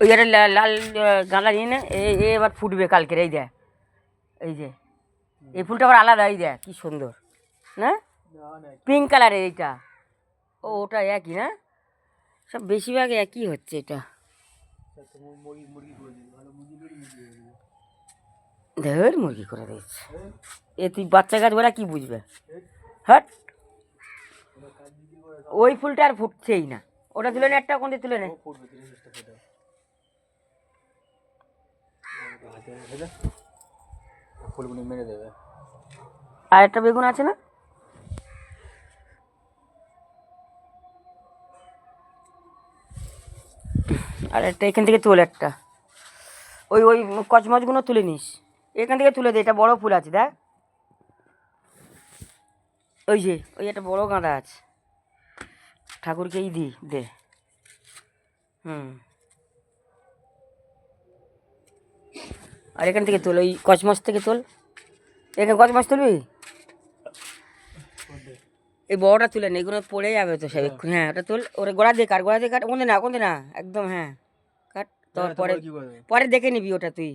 ওই একটা লাল গাঁদা নিয়ে নে, এবার ফুটবে কালকের। এই দেখ, এই যে এই ফুলটা আবার আলাদা, এই দেখ কি সুন্দর না, পিঙ্ক কালারের এইটা। ও ওটা একই না, সব বেশিরভাগ একই হচ্ছে এটা। ধর মুরগি করে দিচ্ছে এ, তুই বাচ্চা গাছ বলে কি বুঝবে? হট, ওই ফুলটা আর ফুটছেই না। ওটা তুলে নে, একটা কোনটা তুলে নে। ফুলগুলো মেরে দেবে। আর একটা বেগুন আছে না, আর একটা এখান থেকে তোল একটা, ওই ওই কচমচগুলো তুলে নিস, এখান থেকে তুলে দে। এটা বড় ফুল আছে দেখ, ওই যে ওই একটা বড় গাঁদা আছে, ঠাকুরকেই দি দে। আর এখান থেকে তোল, ওই কচমচ থেকে তোল, এখানে কচমচ তুলবি, এই বড়টা তুলে নে, এগুলো পড়ে যাবে তো সব এক্ষুনি। হ্যাঁ ওটা তোল, ওরা গোড়া দিয়ে কাট, গোড়া দিয়ে কাট, কোনদিন না একদম, হ্যাঁ কাট। তোর পরে পরে দেখে নিবি ওটা, তুই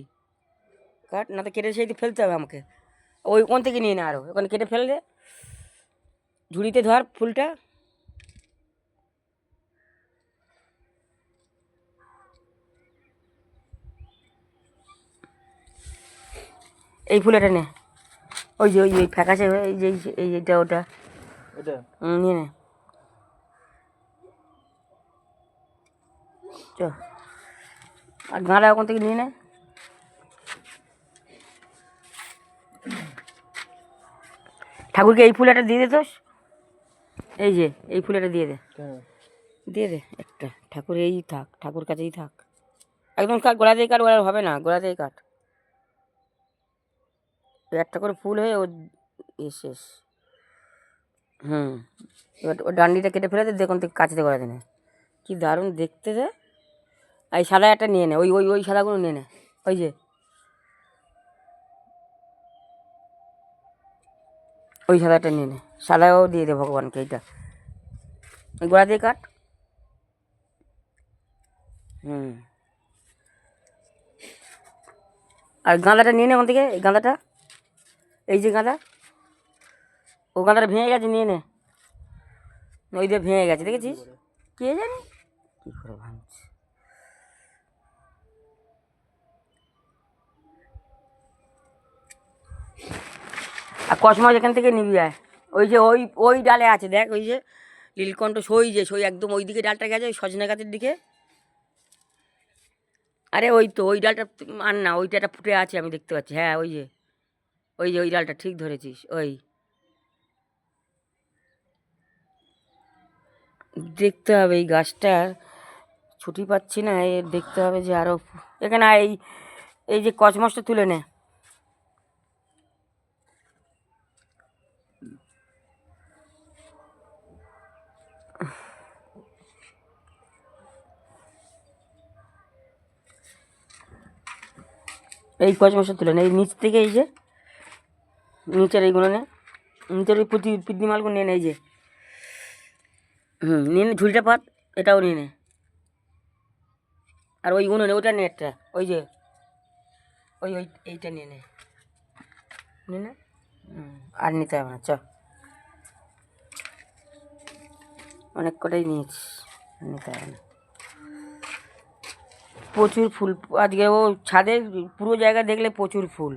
কাট, না তো কেটে সেই ফেলতে হবে আমাকে। ওই কোন থেকে নিয়ে নে, আরও ওখানে কেটে ফেল দে, ঝুড়িতে ধর ফুলটা। এই ফুলটা নে, ওই যে ওই ফ্যাকাশে, এই যে এইটা ওটা নিয়ে নে। চ, আর গাঁদা ওখান থেকে নিয়ে নে। ঠাকুরকে এই ফুলটা দিয়ে দে তো, এই যে এই ফুলটা দিয়ে দে, দিয়ে দে একটা। ঠাকুর এই থাক, ঠাকুর কাছেই থাক, একদম কাট, গোড়া দিয়ে কাট, ওরা হবে না, গোড়া দিয়ে কাট। একটা করে ফুল হয়ে ও শেষ। এবার ও ডান্ডিটা কেটে ফেলে দে, দেখুন থেকে কাছে গোড়া দিনে কি দারুণ দেখতে দে। এই সাদা একটা নিয়ে নে, ওই ওই ওই সাদাগুলো নিয়ে নে, ওই যে ওই সাদাটা নিয়ে নে, সাদাও দিয়ে দে ভগবানকে। এইটা গোড়া দিয়ে কাট। আর গাঁদাটা নিয়ে নে ওখান থেকে, এই গাঁদাটা, এই যে গাঁদা, ও গাঁদাটা ভেঙে গেছে, নিয়ে নে। ওই দিয়ে ভেঙে গেছে, দেখেছিস? কে জানি কী করে ভাঙছে। আর কসমস এখান থেকে নিবি আয়, ওই যে ওই ওই ডালে আছে দেখ, ওই যে নীলকণ্ঠ সই, যে সই একদম ওই দিকে ডালটা গেছে, ওই সজনে গাছের দিকে। আরে ওই তো ওই ডালটা আর না, ওইটা একটা ফুটে আছে আমি দেখতে পাচ্ছি। হ্যাঁ ওই যে ওই ডালটা ঠিক ধরেছিস। ওই দেখতে হবে এই গাছটার, ছুটি পাচ্ছি না, এ দেখতে হবে যে আরও এখানে এই এই যে কচমচটা তুলে নে। এই কচমচটা তুলে নে, এই নিচ থেকে, এই যে নিচের এইগুলো নে, নিচের ওই পিডনি মালগুলো নিয়ে নে, এই যে নিয়ে নে, ঝুলটা পাত, এটাও নিয়ে নে। আর ওইগুলো নে, ওইটা নে একটা, ওই যে ওই ওই এইটা নিয়ে নে, নিয়ে নে। আর নিতে হবে না, চ, অনেক কটাই নিয়েছি, নিতে হবে না। প্রচুর ফুল আজকে, ও ছাদের পুরো জায়গা দেখলে প্রচুর ফুল।